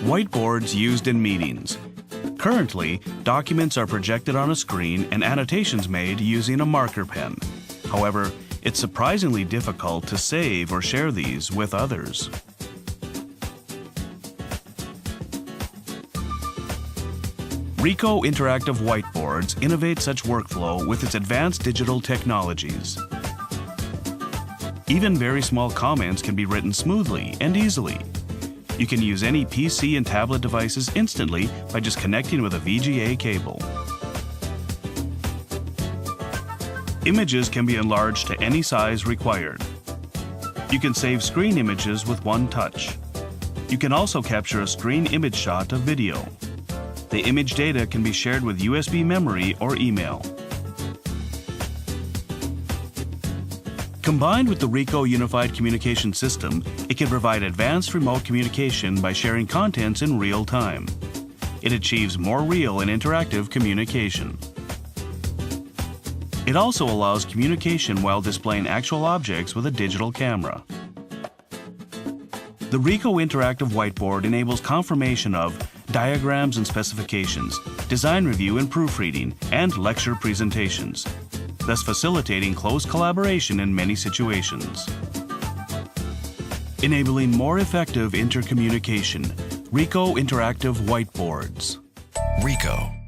Whiteboards used in meetings. Currently, documents are projected on a screen and annotations made using a marker pen. However, it's surprisingly difficult to save or share these with others. Ricoh Interactive Whiteboards innovate such workflow with its advanced digital technologies. Even very small comments can be written smoothly and easily. You can use any PC and tablet devices instantly by just connecting with a VGA cable. Images can be enlarged to any size required. You can save screen images with one touch. You can also capture a screen image shot of video. The image data can be shared with USB memory or email. Combined with the Ricoh Unified Communication System, it can provide advanced remote communication by sharing contents in real time. It achieves more real and interactive communication. It also allows communication while displaying actual objects with a digital camera. The Ricoh Interactive Whiteboard enables confirmation of diagrams and specifications, design review and proofreading, and lecture presentations, thus facilitating close collaboration in many situations. Enabling more effective intercommunication, Ricoh Interactive Whiteboards. Ricoh.